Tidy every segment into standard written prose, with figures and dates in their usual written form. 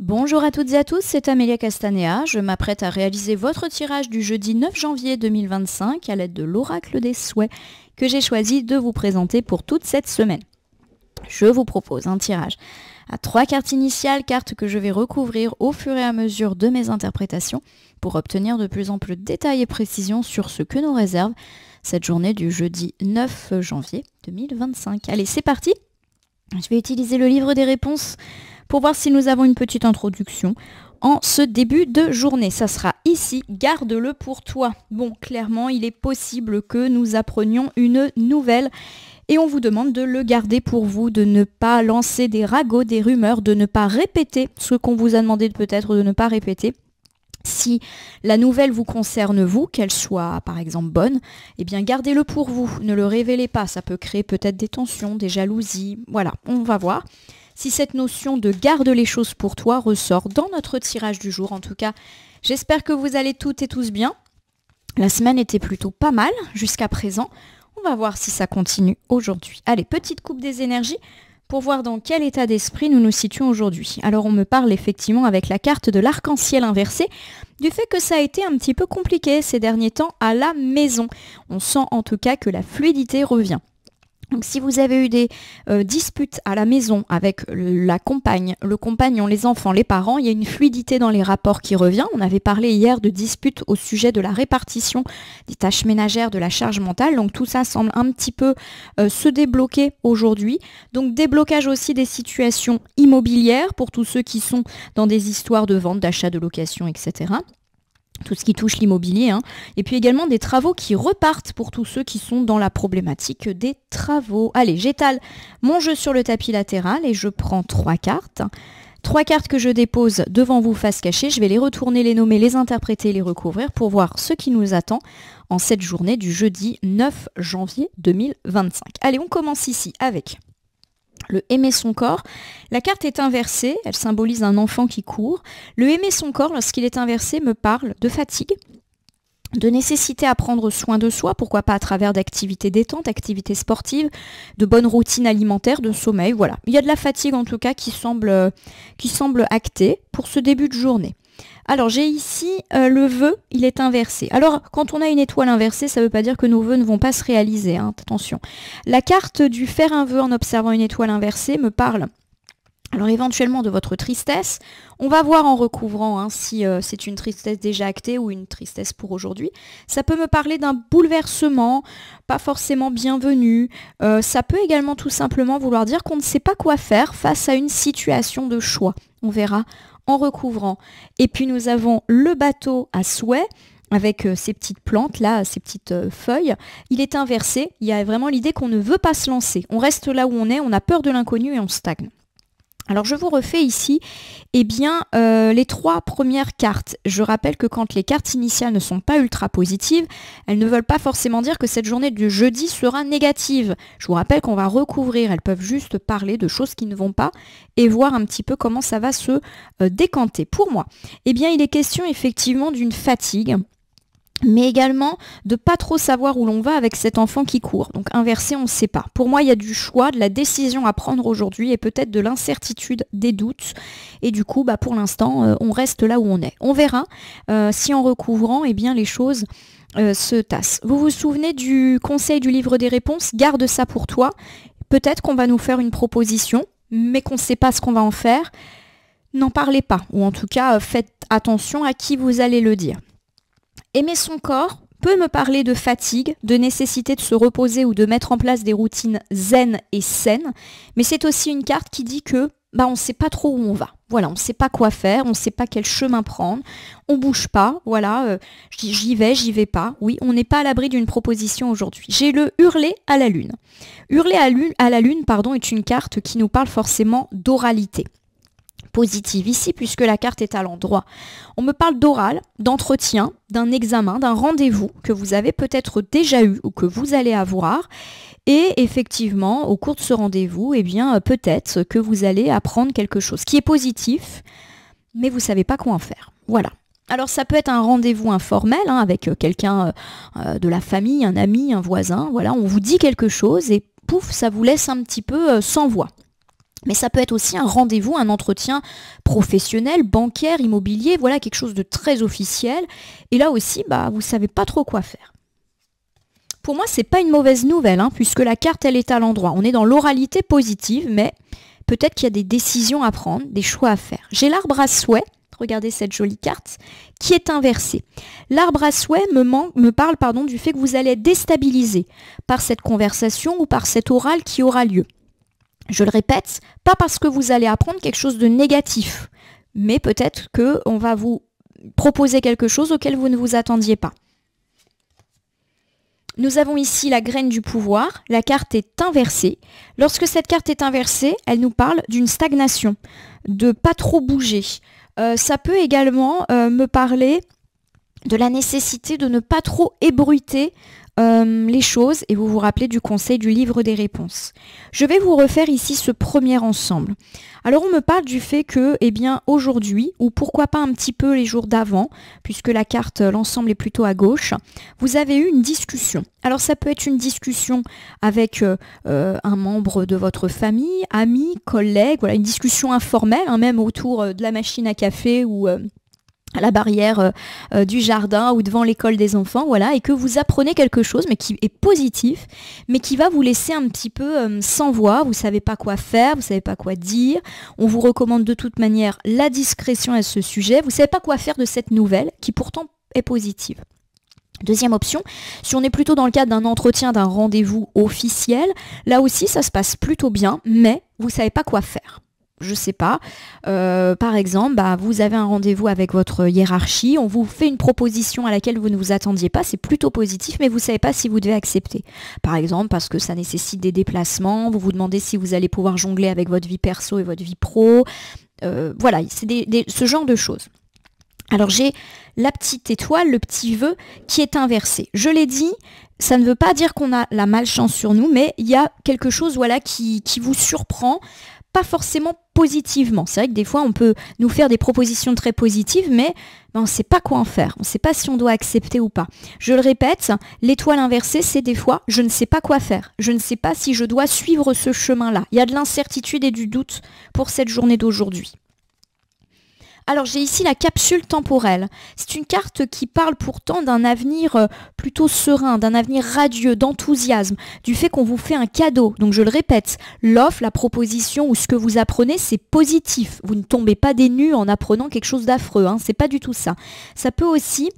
Bonjour à toutes et à tous, c'est Amélia Castanea. Je m'apprête à réaliser votre tirage du jeudi 9 janvier 2025 à l'aide de l'oracle des souhaits que j'ai choisi de vous présenter pour toute cette semaine. Je vous propose un tirage à 3 cartes initiales, cartes que je vais recouvrir au fur et à mesure de mes interprétations pour obtenir de plus en plus de détails et précisions sur ce que nous réserve cette journée du jeudi 9 janvier 2025. Allez, c'est parti! Je vais utiliser le livre des réponses pour voir si nous avons une petite introduction en ce début de journée. Ça sera ici, garde-le pour toi. Bon, clairement, il est possible que nous apprenions une nouvelle et on vous demande de le garder pour vous, de ne pas lancer des ragots, des rumeurs, de ne pas répéter ce qu'on vous a demandé peut-être de ne pas répéter. Si la nouvelle vous concerne vous, qu'elle soit par exemple bonne, eh bien gardez-le pour vous, ne le révélez pas, ça peut créer peut-être des tensions, des jalousies, voilà, on va voir si cette notion de garde les choses pour toi ressort dans notre tirage du jour. En tout cas, j'espère que vous allez toutes et tous bien. La semaine était plutôt pas mal jusqu'à présent, on va voir si ça continue aujourd'hui. Allez, petite coupe des énergies pour voir dans quel état d'esprit nous nous situons aujourd'hui. Alors on me parle effectivement avec la carte de l'arc-en-ciel inversé du fait que ça a été un petit peu compliqué ces derniers temps à la maison. On sent en tout cas que la fluidité revient. Donc si vous avez eu des disputes à la maison avec la compagne, le compagnon, les enfants, les parents, il y a une fluidité dans les rapports qui revient. On avait parlé hier de disputes au sujet de la répartition des tâches ménagères, de la charge mentale. Donc tout ça semble un petit peu se débloquer aujourd'hui. Donc déblocage aussi des situations immobilières pour tous ceux qui sont dans des histoires de vente, d'achat, de location, etc. Tout ce qui touche l'immobilier, hein. Et puis également des travaux qui repartent pour tous ceux qui sont dans la problématique des travaux. Allez, j'étale mon jeu sur le tapis latéral et je prends 3 cartes. 3 cartes que je dépose devant vous face cachée. Je vais les retourner, les nommer, les interpréter, les recouvrir pour voir ce qui nous attend en cette journée du jeudi 9 janvier 2025. Allez, on commence ici avec le aimer son corps. La carte est inversée, elle symbolise un enfant qui court. Le aimer son corps, lorsqu'il est inversé, me parle de fatigue, de nécessité à prendre soin de soi, pourquoi pas à travers d'activités détente, activités sportives, de bonnes routines alimentaires, de sommeil, voilà. Il y a de la fatigue en tout cas qui semble actée pour ce début de journée. Alors j'ai ici le vœu, il est inversé. Alors quand on a une étoile inversée, ça ne veut pas dire que nos vœux ne vont pas se réaliser, hein, attention. La carte du faire un vœu en observant une étoile inversée me parle alors éventuellement de votre tristesse. On va voir en recouvrant hein, si c'est une tristesse déjà actée ou une tristesse pour aujourd'hui. Ça peut me parler d'un bouleversement, pas forcément bienvenu. Ça peut également tout simplement vouloir dire qu'on ne sait pas quoi faire face à une situation de choix. On verra en recouvrant. Et puis nous avons le bateau à souhait avec ces petites plantes là, ces petites feuilles. Il est inversé, il y a vraiment l'idée qu'on ne veut pas se lancer. On reste là où on est, on a peur de l'inconnu et on stagne. Alors je vous refais ici eh bien, les 3 premières cartes. Je rappelle que quand les cartes initiales ne sont pas ultra positives, elles ne veulent pas forcément dire que cette journée du jeudi sera négative. Je vous rappelle qu'on va recouvrir, elles peuvent juste parler de choses qui ne vont pas et voir un petit peu comment ça va se décanter. Pour moi, eh bien, il est question effectivement d'une fatigue, mais également de pas trop savoir où l'on va avec cet enfant qui court. Donc inversé, on ne sait pas. Pour moi, il y a du choix, de la décision à prendre aujourd'hui et peut-être de l'incertitude, des doutes. Et du coup, pour l'instant, on reste là où on est. On verra si en recouvrant, eh bien, les choses se tassent. Vous vous souvenez du conseil du livre des réponses? Garde ça pour toi. Peut-être qu'on va nous faire une proposition, mais qu'on ne sait pas ce qu'on va en faire. N'en parlez pas. Ou en tout cas, faites attention à qui vous allez le dire. Aimer son corps peut me parler de fatigue, de nécessité de se reposer ou de mettre en place des routines zen et saines, mais c'est aussi une carte qui dit que on ne sait pas trop où on va. Voilà, on ne sait pas quoi faire, on ne sait pas quel chemin prendre, on bouge pas, voilà, j'y vais pas. Oui, on n'est pas à l'abri d'une proposition aujourd'hui. J'ai le hurler à la lune. Hurler à la lune, est une carte qui nous parle forcément d'oralité. Positive ici puisque la carte est à l'endroit. On me parle d'oral, d'entretien, d'un examen, d'un rendez-vous que vous avez peut-être déjà eu ou que vous allez avoir. Et effectivement, au cours de ce rendez-vous, eh bien, peut-être que vous allez apprendre quelque chose qui est positif, mais vous ne savez pas quoi en faire. Voilà. Alors ça peut être un rendez-vous informel hein, avec quelqu'un de la famille, un ami, un voisin. Voilà, on vous dit quelque chose et pouf, ça vous laisse un petit peu sans voix. Mais ça peut être aussi un rendez-vous, un entretien professionnel, bancaire, immobilier, voilà, quelque chose de très officiel. Et là aussi, vous ne savez pas trop quoi faire. Pour moi, c'est pas une mauvaise nouvelle, puisque la carte, elle est à l'endroit. On est dans l'oralité positive, mais peut-être qu'il y a des décisions à prendre, des choix à faire. J'ai l'arbre à souhait, regardez cette jolie carte, qui est inversée. L'arbre à souhait me parle du fait que vous allez être déstabilisé par cette conversation ou par cet oral qui aura lieu. Je le répète, pas parce que vous allez apprendre quelque chose de négatif, mais peut-être qu'on va vous proposer quelque chose auquel vous ne vous attendiez pas. Nous avons ici la graine du pouvoir, la carte est inversée. Lorsque cette carte est inversée, elle nous parle d'une stagnation, de pas trop bouger. Ça peut également me parler de la nécessité de ne pas trop ébruiter les choses, et vous vous rappelez du conseil du livre des réponses. Je vais vous refaire ici ce premier ensemble. Alors on me parle du fait que, aujourd'hui, ou pourquoi pas un petit peu les jours d'avant, puisque la carte, l'ensemble est plutôt à gauche, vous avez eu une discussion. Alors ça peut être une discussion avec un membre de votre famille, ami, collègue, voilà, une discussion informelle, même autour de la machine à café ou à la barrière du jardin ou devant l'école des enfants, voilà, et que vous apprenez quelque chose, mais qui est positif, mais qui va vous laisser un petit peu sans voix, vous ne savez pas quoi faire, vous ne savez pas quoi dire, on vous recommande de toute manière la discrétion à ce sujet, vous ne savez pas quoi faire de cette nouvelle, qui pourtant est positive. Deuxième option, si on est plutôt dans le cadre d'un entretien, d'un rendez-vous officiel, là aussi ça se passe plutôt bien, mais vous ne savez pas quoi faire. Je sais pas, par exemple, vous avez un rendez-vous avec votre hiérarchie, on vous fait une proposition à laquelle vous ne vous attendiez pas, c'est plutôt positif, mais vous ne savez pas si vous devez accepter. Par exemple, parce que ça nécessite des déplacements, vous vous demandez si vous allez pouvoir jongler avec votre vie perso et votre vie pro, voilà, c'est ce genre de choses. Alors j'ai la petite étoile, le petit vœu qui est inversé. Je l'ai dit, ça ne veut pas dire qu'on a la malchance sur nous, mais il y a quelque chose voilà, qui vous surprend, pas forcément positivement. C'est vrai que des fois, on peut nous faire des propositions très positives, mais on ne sait pas quoi en faire. On ne sait pas si on doit accepter ou pas. Je le répète, l'étoile inversée, c'est des fois, je ne sais pas quoi faire. Je ne sais pas si je dois suivre ce chemin-là. Il y a de l'incertitude et du doute pour cette journée d'aujourd'hui. Alors j'ai ici la capsule temporelle. C'est une carte qui parle pourtant d'un avenir plutôt serein, d'un avenir radieux, d'enthousiasme, du fait qu'on vous fait un cadeau. Donc je le répète, l'offre, la proposition ou ce que vous apprenez, c'est positif. Vous ne tombez pas des nues en apprenant quelque chose d'affreux, c'est pas du tout ça. Ça peut aussi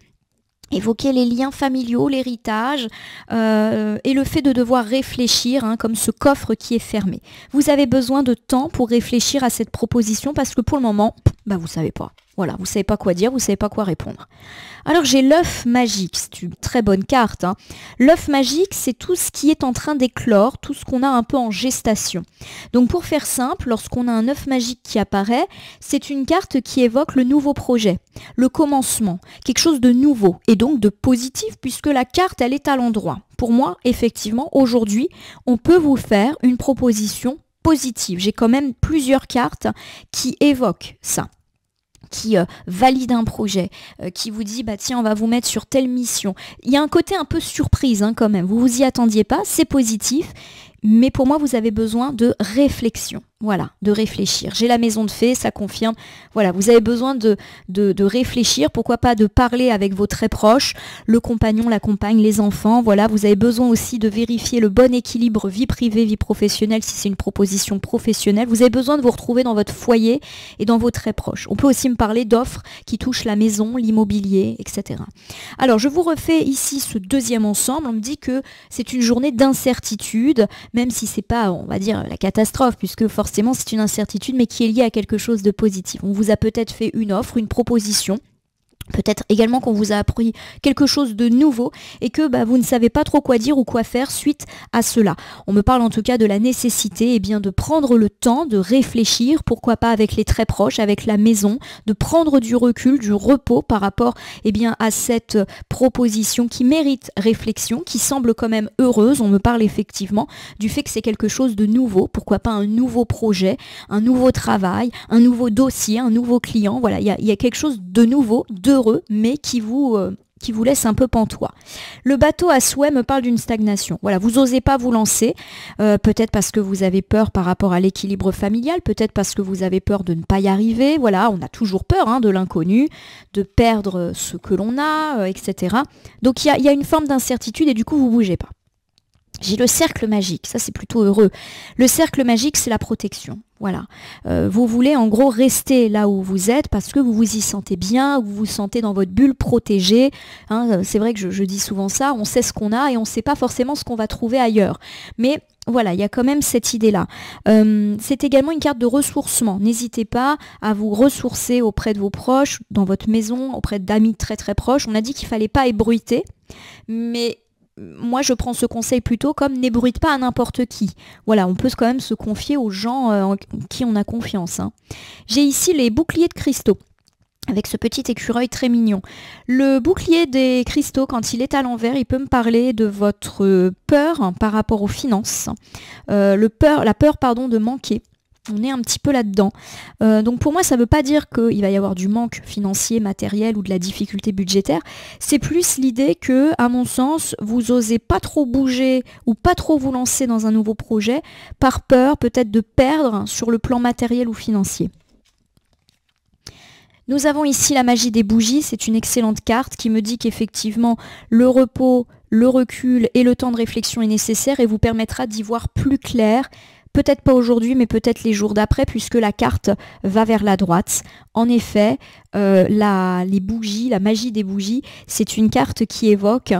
évoquer les liens familiaux, l'héritage et le fait de devoir réfléchir, comme ce coffre qui est fermé. Vous avez besoin de temps pour réfléchir à cette proposition parce que pour le moment, vous savez pas. Voilà, vous savez pas quoi dire, vous savez pas quoi répondre. Alors j'ai l'œuf magique, c'est une très bonne carte. L'œuf magique, c'est tout ce qui est en train d'éclore, tout ce qu'on a un peu en gestation. Donc pour faire simple, lorsqu'on a un œuf magique qui apparaît, c'est une carte qui évoque le nouveau projet, le commencement, quelque chose de nouveau et donc de positif puisque la carte, elle est à l'endroit. Pour moi, effectivement, aujourd'hui, on peut vous faire une proposition positive. J'ai quand même plusieurs cartes qui évoquent ça, qui valide un projet, qui vous dit tiens, on va vous mettre sur telle mission. Il y a un côté un peu surprise quand même, vous vous y attendiez pas, c'est positif, mais pour moi vous avez besoin de réflexion. Voilà, de réfléchir. J'ai la maison de fées, ça confirme. Voilà, vous avez besoin de réfléchir, pourquoi pas de parler avec vos très proches, le compagnon, la compagne, les enfants. Voilà, vous avez besoin aussi de vérifier le bon équilibre vie privée, vie professionnelle, si c'est une proposition professionnelle. Vous avez besoin de vous retrouver dans votre foyer et dans vos très proches. On peut aussi me parler d'offres qui touchent la maison, l'immobilier, etc. Alors, je vous refais ici ce deuxième ensemble. On me dit que c'est une journée d'incertitude, même si c'est pas, on va dire, la catastrophe, puisque forcément c'est une incertitude, mais qui est liée à quelque chose de positif. On vous a peut-être fait une offre, une proposition, peut-être également qu'on vous a appris quelque chose de nouveau et que vous ne savez pas trop quoi dire ou quoi faire suite à cela. On me parle en tout cas de la nécessité de prendre le temps de réfléchir, pourquoi pas avec les très proches, avec la maison, de prendre du recul, du repos par rapport à cette proposition qui mérite réflexion, qui semble quand même heureuse. On me parle effectivement du fait que c'est quelque chose de nouveau, pourquoi pas un nouveau projet, un nouveau travail, un nouveau dossier, un nouveau client. Voilà, il y a quelque chose de nouveau, de heureux, mais qui vous laisse un peu pantois. Le bateau à souhait me parle d'une stagnation. Voilà, vous n'osez pas vous lancer, peut-être parce que vous avez peur par rapport à l'équilibre familial, peut-être parce que vous avez peur de ne pas y arriver. Voilà, on a toujours peur de l'inconnu, de perdre ce que l'on a, etc. Donc il y a une forme d'incertitude et du coup vous ne bougez pas. J'ai le cercle magique, ça c'est plutôt heureux. Le cercle magique, c'est la protection. Voilà. Vous voulez en gros rester là où vous êtes parce que vous vous y sentez bien, vous vous sentez dans votre bulle protégée. C'est vrai que je dis souvent ça, on sait ce qu'on a et on ne sait pas forcément ce qu'on va trouver ailleurs. Mais voilà, il y a quand même cette idée-là. C'est également une carte de ressourcement. N'hésitez pas à vous ressourcer auprès de vos proches, dans votre maison, auprès d'amis très très proches. On a dit qu'il ne fallait pas ébruiter, mais moi, je prends ce conseil plutôt comme n'ébruite pas à n'importe qui. Voilà, on peut quand même se confier aux gens en qui on a confiance. J'ai ici les boucliers de cristaux, avec ce petit écureuil très mignon. Le bouclier des cristaux, quand il est à l'envers, il peut me parler de votre peur par rapport aux finances. La peur de manquer. On est un petit peu là-dedans. Donc pour moi, ça ne veut pas dire qu'il va y avoir du manque financier, matériel ou de la difficulté budgétaire. C'est plus l'idée que, à mon sens, vous n'osez pas trop bouger ou pas trop vous lancer dans un nouveau projet par peur peut-être de perdre sur le plan matériel ou financier. Nous avons ici la magie des bougies. C'est une excellente carte qui me dit qu'effectivement, le repos, le recul et le temps de réflexion est nécessaire et vous permettra d'y voir plus clair. Peut-être pas aujourd'hui, mais peut-être les jours d'après, puisque la carte va vers la droite. En effet, les bougies, la magie des bougies, c'est une carte qui évoque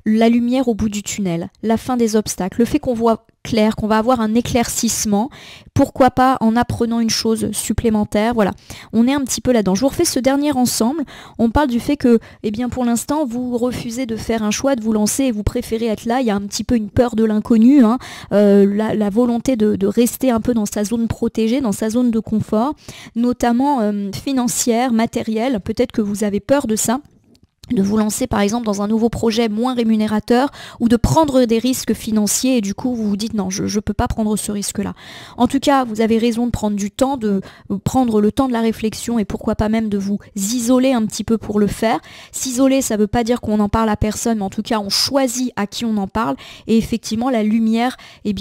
la lumière au bout du tunnel, la fin des obstacles, le fait qu'on voit clair, qu'on va avoir un éclaircissement, pourquoi pas en apprenant une chose supplémentaire, voilà. On est un petit peu là-dedans. Je vous refais ce dernier ensemble, on parle du fait que, pour l'instant, vous refusez de faire un choix, de vous lancer et vous préférez être là, il y a un petit peu une peur de l'inconnu, la volonté de rester un peu dans sa zone protégée, dans sa zone de confort, notamment financière, matérielle, peut-être que vous avez peur de ça, de vous lancer par exemple dans un nouveau projet moins rémunérateur ou de prendre des risques financiers et du coup vous vous dites non, je ne peux pas prendre ce risque-là. En tout cas, vous avez raison de prendre du temps, de prendre le temps de la réflexion et pourquoi pas même de vous isoler un petit peu pour le faire. S'isoler, ça ne veut pas dire qu'on n'en parle à personne, mais en tout cas on choisit à qui on en parle et effectivement la lumière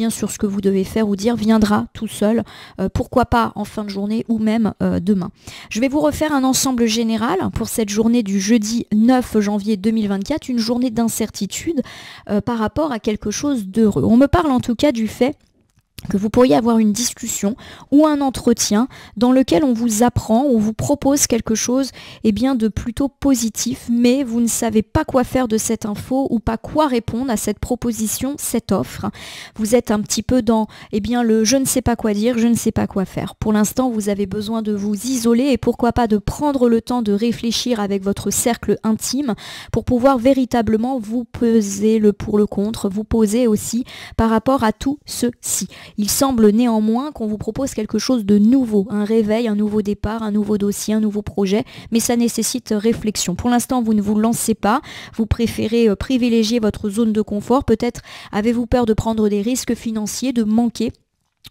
sur ce que vous devez faire ou dire viendra tout seul, pourquoi pas en fin de journée ou même demain. Je vais vous refaire un ensemble général pour cette journée du jeudi 9 janvier 2024, une journée d'incertitude par rapport à quelque chose d'heureux. On me parle en tout cas du fait que vous pourriez avoir une discussion ou un entretien dans lequel on vous apprend, on vous propose quelque chose de plutôt positif, mais vous ne savez pas quoi faire de cette info ou pas quoi répondre à cette proposition, cette offre. Vous êtes un petit peu dans le je ne sais pas quoi dire, je ne sais pas quoi faire. Pour l'instant, vous avez besoin de vous isoler et pourquoi pas de prendre le temps de réfléchir avec votre cercle intime pour pouvoir véritablement vous peser le pour le contre, vous poser aussi par rapport à tout ceci. Il semble néanmoins qu'on vous propose quelque chose de nouveau, un réveil, un nouveau départ, un nouveau dossier, un nouveau projet, mais ça nécessite réflexion. Pour l'instant, vous ne vous lancez pas, vous préférez privilégier votre zone de confort, peut-être avez-vous peur de prendre des risques financiers, de manquer,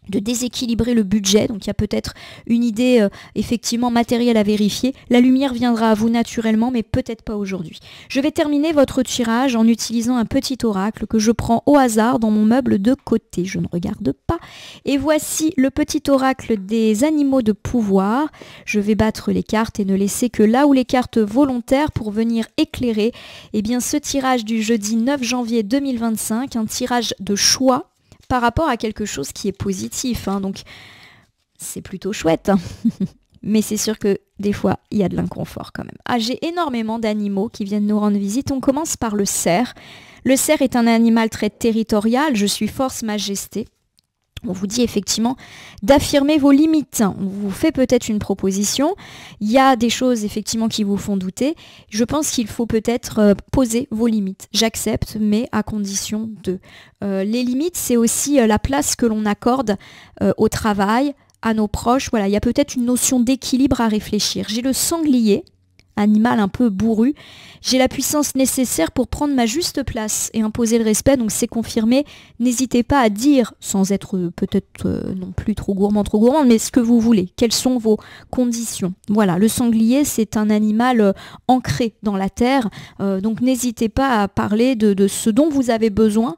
de déséquilibrer le budget, donc il y a peut-être une idée effectivement matérielle à vérifier. La lumière viendra à vous naturellement, mais peut-être pas aujourd'hui. Je vais terminer votre tirage en utilisant un petit oracle que je prends au hasard dans mon meuble de côté. Je ne regarde pas. Et voici le petit oracle des animaux de pouvoir. Je vais battre les cartes et ne laisser que là où les cartes volontaires pour venir éclairer ce tirage du jeudi 9 janvier 2025, un tirage de choix par rapport à quelque chose qui est positif, donc c'est plutôt chouette, mais c'est sûr que des fois il y a de l'inconfort quand même. J'ai énormément d'animaux qui viennent nous rendre visite. On commence par le cerf. Le cerf est un animal très territorial, je suis force majesté. On vous dit effectivement d'affirmer vos limites. On vous fait peut-être une proposition. Il y a des choses effectivement qui vous font douter. Je pense qu'il faut peut-être poser vos limites. J'accepte, mais à condition de. Les limites, c'est aussi la place que l'on accorde au travail, à nos proches. Voilà, il y a peut-être une notion d'équilibre à réfléchir. J'ai le sanglier. animal un peu bourru. J'ai la puissance nécessaire pour prendre ma juste place et imposer le respect, donc c'est confirmé. N'hésitez pas à dire, sans être peut-être non plus trop gourmand, mais ce que vous voulez. Quelles sont vos conditions? Voilà, le sanglier, c'est un animal ancré dans la terre, donc n'hésitez pas à parler de ce dont vous avez besoin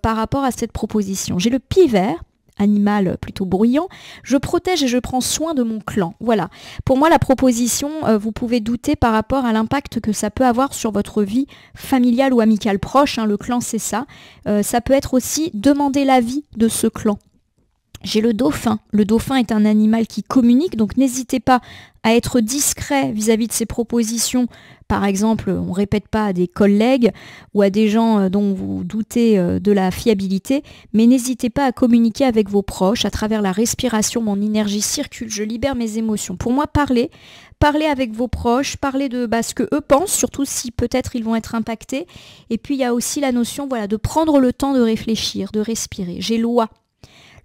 par rapport à cette proposition. J'ai le pivert, animal plutôt bruyant, je protège et je prends soin de mon clan. Voilà. Pour moi, la proposition, vous pouvez douter par rapport à l'impact que ça peut avoir sur votre vie familiale ou amicale proche. Le clan, c'est ça. Ça peut être aussi demander l'avis de ce clan. J'ai le dauphin. Le dauphin est un animal qui communique, donc n'hésitez pas à être discret vis-à-vis de ces propositions. Par exemple, on ne répète pas à des collègues ou à des gens dont vous doutez de la fiabilité, mais n'hésitez pas à communiquer avec vos proches à travers la respiration. Mon énergie circule, je libère mes émotions. Pour moi, parlez avec vos proches, parlez de ce que eux pensent, surtout si peut-être ils vont être impactés. Et puis il y a aussi la notion de prendre le temps de réfléchir, de respirer. J'ai l'oie.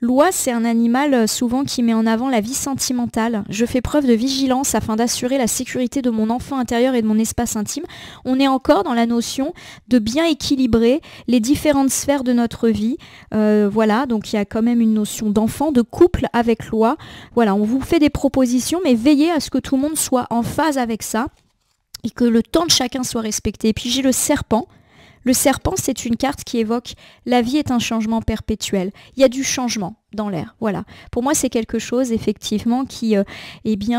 L'oie, c'est un animal souvent qui met en avant la vie sentimentale. Je fais preuve de vigilance afin d'assurer la sécurité de mon enfant intérieur et de mon espace intime. On est encore dans la notion de bien équilibrer les différentes sphères de notre vie. Voilà, donc il y a quand même une notion d'enfant, de couple avec l'oie. Voilà, on vous fait des propositions, mais veillez à ce que tout le monde soit en phase avec ça et que le temps de chacun soit respecté. Et puis j'ai le serpent. Le serpent, c'est une carte qui évoque la vie est un changement perpétuel. Il y a du changement dans l'air. Voilà. Pour moi, c'est quelque chose, effectivement, qui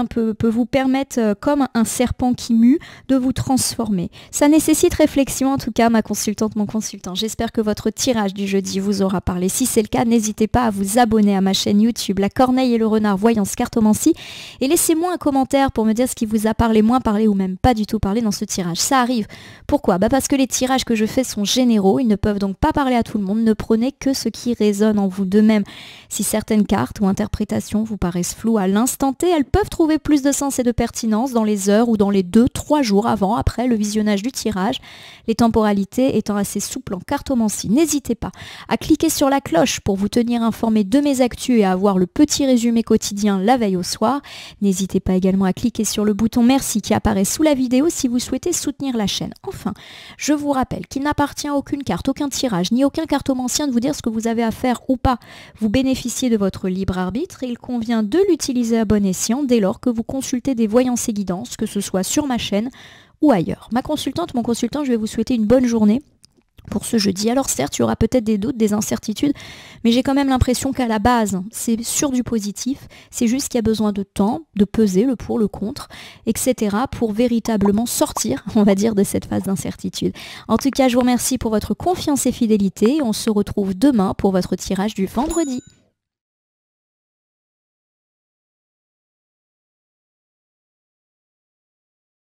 peut vous permettre, comme un serpent qui mue, de vous transformer. Ça nécessite réflexion, en tout cas, ma consultante, mon consultant. J'espère que votre tirage du jeudi vous aura parlé. Si c'est le cas, n'hésitez pas à vous abonner à ma chaîne YouTube, La Corneille et le Renard Voyance Cartomancie, et laissez-moi un commentaire pour me dire ce qui vous a parlé, moins parlé ou même pas du tout parlé dans ce tirage. Ça arrive. Pourquoi ? Parce que les tirages que je fais sont généraux, ils ne peuvent donc pas parler à tout le monde. Ne prenez que ce qui résonne en vous de même. Si certaines cartes ou interprétations vous paraissent floues à l'instant T, elles peuvent trouver plus de sens et de pertinence dans les heures ou dans les 2-3 jours après le visionnage du tirage, les temporalités étant assez souples en cartomancie. N'hésitez pas à cliquer sur la cloche pour vous tenir informé de mes actus et à avoir le petit résumé quotidien la veille au soir. N'hésitez pas également à cliquer sur le bouton merci qui apparaît sous la vidéo si vous souhaitez soutenir la chaîne. Enfin, je vous rappelle qu'il n'appartient à aucune carte, aucun tirage, ni aucun cartomancien de vous dire ce que vous avez à faire ou pas. Vous bénéficiez de votre libre arbitre et il convient de l'utiliser à bon escient dès lors que vous consultez des voyances et guidances, que ce soit sur ma chaîne ou ailleurs. Ma consultante, mon consultant, je vais vous souhaiter une bonne journée pour ce jeudi. Alors certes, il y aura peut-être des doutes, des incertitudes, mais j'ai quand même l'impression qu'à la base, c'est sur du positif. C'est juste qu'il y a besoin de temps, de peser le pour, le contre, etc. pour véritablement sortir, on va dire, de cette phase d'incertitude. En tout cas, je vous remercie pour votre confiance et fidélité. On se retrouve demain pour votre tirage du vendredi.